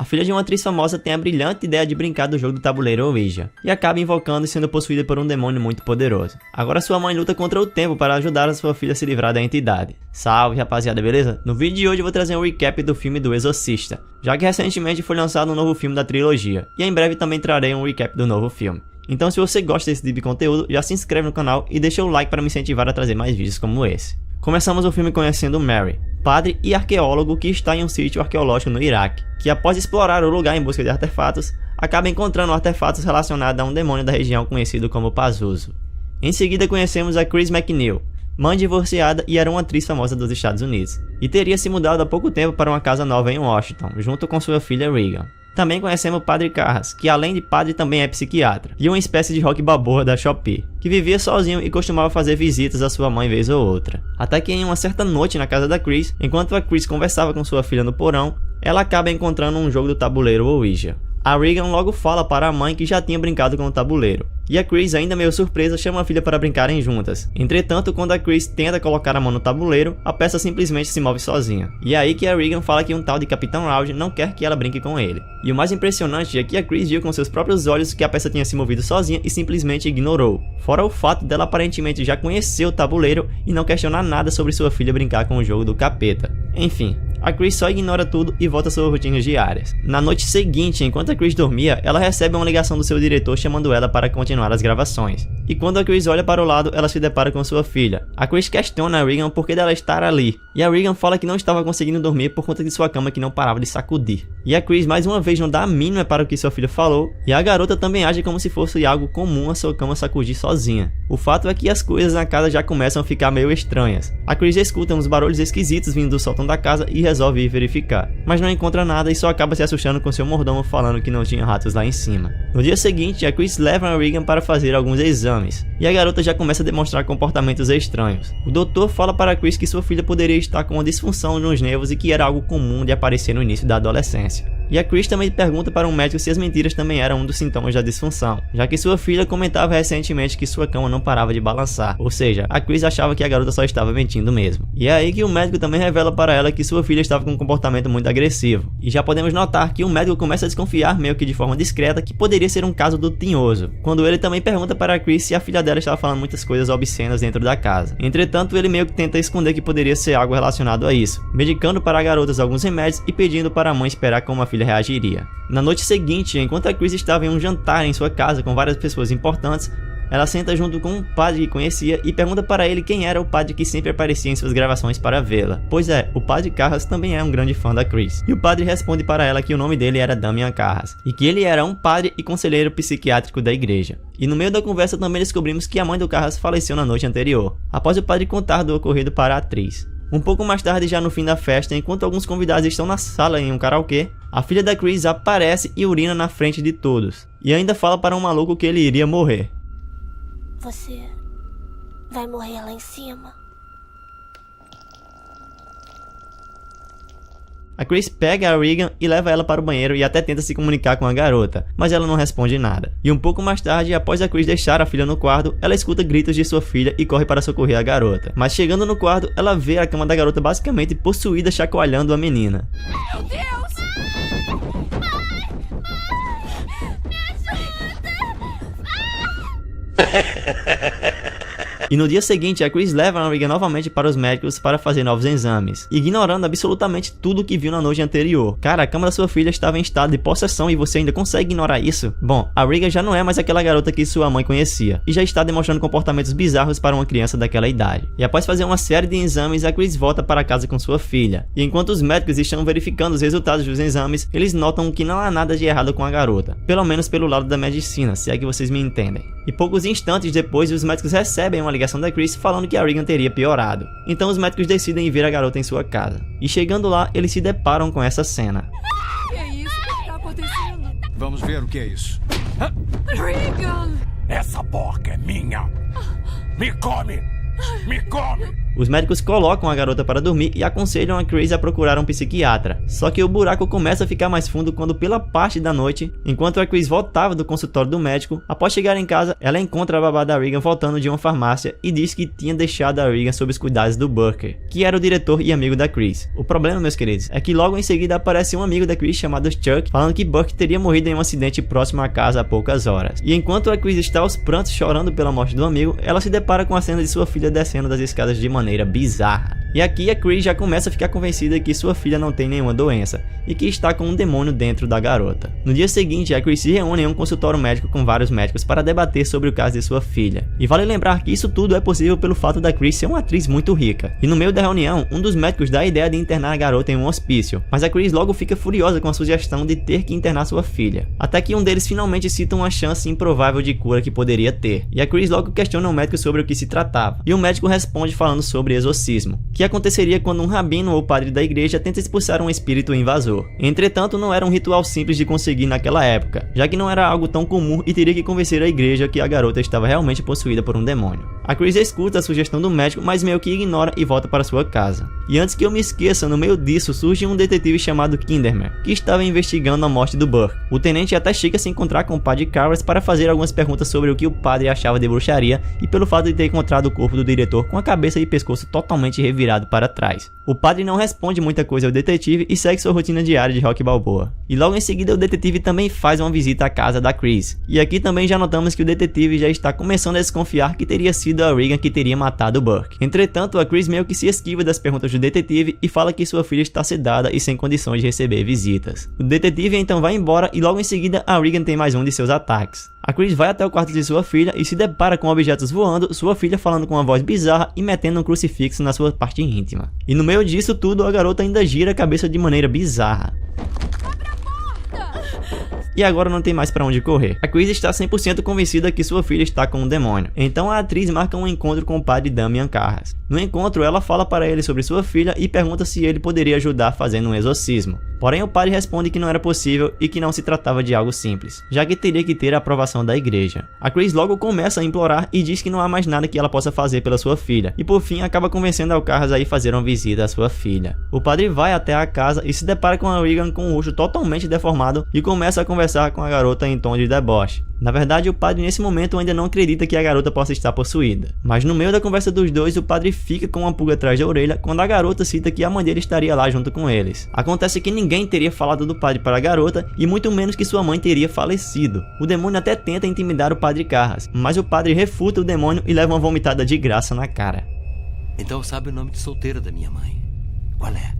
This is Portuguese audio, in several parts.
A filha de uma atriz famosa tem a brilhante ideia de brincar do jogo do tabuleiro Ouija, e acaba invocando e sendo possuída por um demônio muito poderoso. Agora sua mãe luta contra o tempo para ajudar a sua filha a se livrar da entidade. Salve rapaziada, beleza? No vídeo de hoje eu vou trazer um recap do filme do Exorcista, já que recentemente foi lançado um novo filme da trilogia, e em breve também trarei um recap do novo filme. Então se você gosta desse tipo de conteúdo, já se inscreve no canal e deixa o like para me incentivar a trazer mais vídeos como esse. Começamos o filme conhecendo Mary, padre e arqueólogo que está em um sítio arqueológico no Iraque, que após explorar o lugar em busca de artefatos, acaba encontrando artefatos relacionados a um demônio da região conhecido como Pazuzu. Em seguida conhecemos a Chris MacNeil, mãe divorciada e era uma atriz famosa dos Estados Unidos, e teria se mudado há pouco tempo para uma casa nova em Washington, junto com sua filha Regan. Também conhecemos o Padre Carras, que além de padre também é psiquiatra, e uma espécie de rock balboa da Shopee, que vivia sozinho e costumava fazer visitas à sua mãe vez ou outra. Até que em uma certa noite na casa da Chris, enquanto a Chris conversava com sua filha no porão, ela acaba encontrando um jogo do tabuleiro Ouija. A Regan logo fala para a mãe que já tinha brincado com o tabuleiro, e a Chris, ainda meio surpresa, chama a filha para brincarem juntas. Entretanto, quando a Chris tenta colocar a mão no tabuleiro, a peça simplesmente se move sozinha. E é aí que a Regan fala que um tal de Capitão Rauge não quer que ela brinque com ele. E o mais impressionante é que a Chris viu com seus próprios olhos que a peça tinha se movido sozinha e simplesmente ignorou. Fora o fato dela aparentemente já conhecer o tabuleiro e não questionar nada sobre sua filha brincar com o jogo do capeta. Enfim, a Chris só ignora tudo e volta às suas rotinas diárias. Na noite seguinte, enquanto a Chris dormia, ela recebe uma ligação do seu diretor chamando ela para continuar as gravações. E quando a Chris olha para o lado, ela se depara com sua filha. A Chris questiona a Regan por que dela estar ali, e a Regan fala que não estava conseguindo dormir por conta de sua cama que não parava de sacudir. E a Chris mais uma vez não dá a mínima para o que sua filha falou, e a garota também age como se fosse algo comum a sua cama sacudir sozinha. O fato é que as coisas na casa já começam a ficar meio estranhas. A Chris escuta uns barulhos esquisitos vindo do sótão da casa e resolve ir verificar, mas não encontra nada e só acaba se assustando com seu mordomo falando que não tinha ratos lá em cima. No dia seguinte, a Chris leva a Regan para fazer alguns exames, e a garota já começa a demonstrar comportamentos estranhos. O doutor fala para a Chris que sua filha poderia estar com uma disfunção nos nervos e que era algo comum de aparecer no início da adolescência. E a Chris também pergunta para um médico se as mentiras também eram um dos sintomas da disfunção, já que sua filha comentava recentemente que sua cama não parava de balançar, ou seja, a Chris achava que a garota só estava mentindo mesmo. E é aí que o médico também revela para ela que sua filha estava com um comportamento muito agressivo, e já podemos notar que o médico começa a desconfiar meio que de forma discreta que poderia ser um caso do tinhoso, quando ele também pergunta para a Chris se a filha dela estava falando muitas coisas obscenas dentro da casa. Entretanto, ele meio que tenta esconder que poderia ser algo relacionado a isso, medicando para a garota alguns remédios e pedindo para a mãe esperar como a filha reagiria. Na noite seguinte, enquanto a Chris estava em um jantar em sua casa com várias pessoas importantes, ela senta junto com um padre que conhecia e pergunta para ele quem era o padre que sempre aparecia em suas gravações para vê-la. Pois é, o padre Carras também é um grande fã da Chris. E o padre responde para ela que o nome dele era Damian Carras, e que ele era um padre e conselheiro psiquiátrico da igreja. E no meio da conversa também descobrimos que a mãe do Carras faleceu na noite anterior, após o padre contar do ocorrido para a atriz. Um pouco mais tarde, já no fim da festa, enquanto alguns convidados estão na sala em um karaokê, a filha da Chris aparece e urina na frente de todos, e ainda fala para um maluco que ele iria morrer. Você vai morrer lá em cima. A Chris pega a Regan e leva ela para o banheiro e até tenta se comunicar com a garota, mas ela não responde nada. E um pouco mais tarde, após a Chris deixar a filha no quarto, ela escuta gritos de sua filha e corre para socorrer a garota. Mas chegando no quarto, ela vê a cama da garota basicamente possuída, chacoalhando a menina. Meu Deus! E no dia seguinte, a Chris leva a Regan novamente para os médicos para fazer novos exames, ignorando absolutamente tudo o que viu na noite anterior. Cara, a cama da sua filha estava em estado de possessão e você ainda consegue ignorar isso? Bom, a Regan já não é mais aquela garota que sua mãe conhecia, e já está demonstrando comportamentos bizarros para uma criança daquela idade. E após fazer uma série de exames, a Chris volta para casa com sua filha. E enquanto os médicos estão verificando os resultados dos exames, eles notam que não há nada de errado com a garota, pelo menos pelo lado da medicina, se é que vocês me entendem. E poucos instantes depois, os médicos recebem uma ligação da Chris falando que a Regan teria piorado. Então os médicos decidem ir ver a garota em sua casa. E chegando lá, eles se deparam com essa cena. Que é isso? O que está acontecendo? Vamos ver o que é isso. Regan! Essa porca é minha! Me come! Me come! Os médicos colocam a garota para dormir e aconselham a Chris a procurar um psiquiatra. Só que o buraco começa a ficar mais fundo quando, pela parte da noite, enquanto a Chris voltava do consultório do médico, após chegar em casa, ela encontra a babá da Regan voltando de uma farmácia e diz que tinha deixado a Regan sob os cuidados do Burke, que era o diretor e amigo da Chris. O problema, meus queridos, é que logo em seguida aparece um amigo da Chris chamado Chuck, falando que Burke teria morrido em um acidente próximo à casa há poucas horas. E enquanto a Chris está aos prantos chorando pela morte do amigo, ela se depara com a cena de sua filha descendo das escadas de maneira bizarra. E aqui a Chris já começa a ficar convencida que sua filha não tem nenhuma doença e que está com um demônio dentro da garota. No dia seguinte, a Chris se reúne em um consultório médico com vários médicos para debater sobre o caso de sua filha. E vale lembrar que isso tudo é possível pelo fato da Chris ser uma atriz muito rica. E no meio da reunião, um dos médicos dá a ideia de internar a garota em um hospício, mas a Chris logo fica furiosa com a sugestão de ter que internar sua filha. Até que um deles finalmente cita uma chance improvável de cura que poderia ter. E a Chris logo questiona o médico sobre o que se tratava. E o médico responde falando sobre exorcismo, que aconteceria quando um rabino ou padre da igreja tenta expulsar um espírito invasor. Entretanto, não era um ritual simples de conseguir naquela época, já que não era algo tão comum e teria que convencer a igreja que a garota estava realmente possuída por um demônio. A Chris escuta a sugestão do médico, mas meio que ignora e volta para sua casa. E antes que eu me esqueça, no meio disso surge um detetive chamado Kinderman, que estava investigando a morte do Burke. O tenente até chega a se encontrar com o padre Carras para fazer algumas perguntas sobre o que o padre achava de bruxaria e pelo fato de ter encontrado o corpo do diretor com a cabeça e pescoço totalmente revirado para trás. O padre não responde muita coisa ao detetive e segue sua rotina diária de Rocky Balboa. E logo em seguida o detetive também faz uma visita à casa da Chris. E aqui também já notamos que o detetive já está começando a desconfiar que teria sido a Regan que teria matado o Burke. Entretanto, a Chris meio que se esquiva das perguntas do detetive e fala que sua filha está sedada e sem condições de receber visitas. O detetive então vai embora e logo em seguida a Regan tem mais um de seus ataques. A Chris vai até o quarto de sua filha e se depara com objetos voando, sua filha falando com uma voz bizarra e metendo um crucifixo na sua parte íntima. E no meio disso tudo, a garota ainda gira a cabeça de maneira bizarra. E agora não tem mais pra onde correr. A Chris está 100% convencida que sua filha está com um demônio. Então a atriz marca um encontro com o padre Damian Carras. No encontro, ela fala para ele sobre sua filha e pergunta se ele poderia ajudar fazendo um exorcismo. Porém, o padre responde que não era possível e que não se tratava de algo simples, já que teria que ter a aprovação da igreja. A Chris logo começa a implorar e diz que não há mais nada que ela possa fazer pela sua filha, e por fim acaba convencendo ao Carras a ir fazer uma visita à sua filha. O padre vai até a casa e se depara com a Regan com o rosto totalmente deformado e começa a conversar com a garota em tom de deboche. Na verdade, o padre nesse momento ainda não acredita que a garota possa estar possuída. Mas no meio da conversa dos dois, o padre fica com uma pulga atrás da orelha quando a garota cita que a mãe dele estaria lá junto com eles. Acontece que ninguém teria falado do padre para a garota e muito menos que sua mãe teria falecido. O demônio até tenta intimidar o padre Carras, mas o padre refuta o demônio e leva uma vomitada de graça na cara. Então sabe o nome de solteira da minha mãe? Qual é?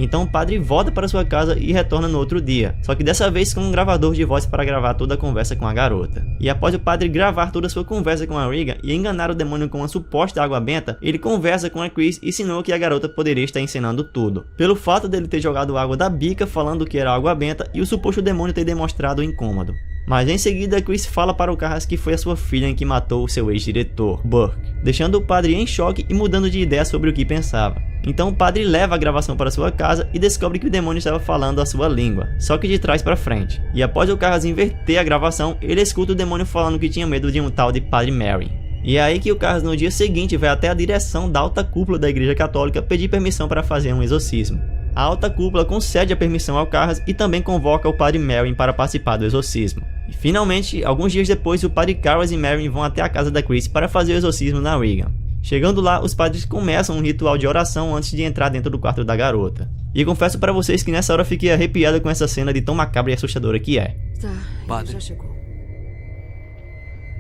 Então o padre volta para sua casa e retorna no outro dia, só que dessa vez com um gravador de voz para gravar toda a conversa com a garota. E após o padre gravar toda a sua conversa com a Regan e enganar o demônio com uma suposta água benta, ele conversa com a Chris e insinua que a garota poderia estar encenando tudo, pelo fato dele ter jogado água da bica falando que era água benta e o suposto demônio ter demonstrado o incômodo. Mas em seguida, Chris fala para o Carras que foi a sua filha em que matou o seu ex-diretor, Burke, deixando o padre em choque e mudando de ideia sobre o que pensava. Então o padre leva a gravação para sua casa e descobre que o demônio estava falando a sua língua, só que de trás para frente. E após o Carras inverter a gravação, ele escuta o demônio falando que tinha medo de um tal de Padre Mary. E é aí que o Carras no dia seguinte vai até a direção da alta cúpula da igreja católica pedir permissão para fazer um exorcismo. A alta cúpula concede a permissão ao Carras e também convoca o padre Merrin para participar do exorcismo. E finalmente, alguns dias depois, o padre Carras e Merrin vão até a casa da Chris para fazer o exorcismo na Regan. Chegando lá, os padres começam um ritual de oração antes de entrar dentro do quarto da garota. E confesso para vocês que nessa hora fiquei arrepiado com essa cena de tão macabra e assustadora que é. Tá, Padre. já chegou.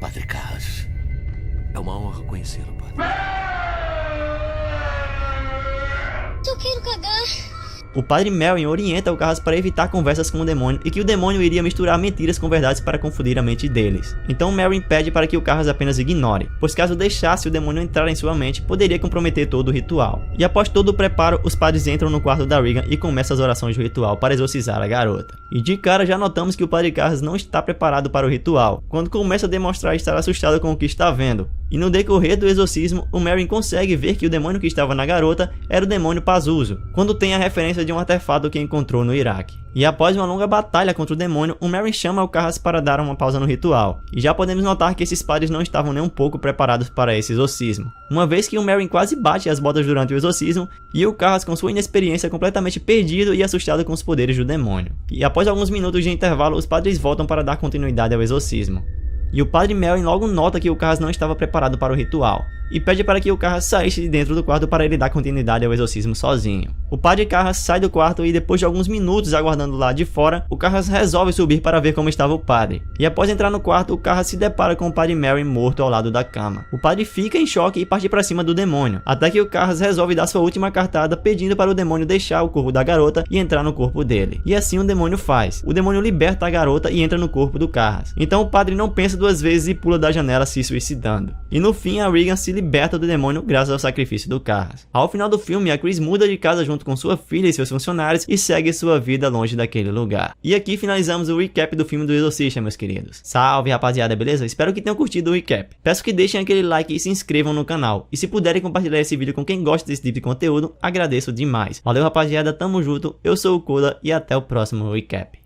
Padre Carras, é uma honra conhecê-lo, padre. Eu quero cagar. O padre Merrin orienta o Carras para evitar conversas com o demônio e que o demônio iria misturar mentiras com verdades para confundir a mente deles. Então Merrin pede para que o Carras apenas ignore, pois caso deixasse o demônio entrar em sua mente, poderia comprometer todo o ritual. E após todo o preparo, os padres entram no quarto da Regan e começam as orações do ritual para exorcizar a garota. E de cara já notamos que o padre Carras não está preparado para o ritual, quando começa a demonstrar estar assustado com o que está vendo. E no decorrer do exorcismo, o Merrin consegue ver que o demônio que estava na garota era o demônio Pazuzu, quando tem a referência de um artefato que encontrou no Iraque. E após uma longa batalha contra o demônio, o Merrin chama o Carras para dar uma pausa no ritual. E já podemos notar que esses padres não estavam nem um pouco preparados para esse exorcismo, uma vez que o Merrin quase bate as botas durante o exorcismo, e o Carras, com sua inexperiência, completamente perdido e assustado com os poderes do demônio. E após alguns minutos de intervalo, os padres voltam para dar continuidade ao exorcismo. E o padre Merrin logo nota que o Carras não estava preparado para o ritual, e pede para que o Carras saísse de dentro do quarto para ele dar continuidade ao exorcismo sozinho. O padre Carras sai do quarto e depois de alguns minutos aguardando lá de fora, o Carras resolve subir para ver como estava o padre. E após entrar no quarto, o Carras se depara com o padre Merrin morto ao lado da cama. O padre fica em choque e parte para cima do demônio, até que o Carras resolve dar sua última cartada pedindo para o demônio deixar o corpo da garota e entrar no corpo dele. E assim o demônio faz. O demônio liberta a garota e entra no corpo do Carras. Então o padre não pensa duas vezes e pula da janela se suicidando. E no fim a Regan se liberta do demônio graças ao sacrifício do Carras. Ao final do filme, a Chris muda de casa junto com sua filha e seus funcionários e segue sua vida longe daquele lugar. E aqui finalizamos o recap do filme do Exorcista, meus queridos. Salve, rapaziada, beleza? Espero que tenham curtido o recap. Peço que deixem aquele like e se inscrevam no canal. E se puderem compartilhar esse vídeo com quem gosta desse tipo de conteúdo, agradeço demais. Valeu, rapaziada, tamo junto, eu sou o Koda e até o próximo recap.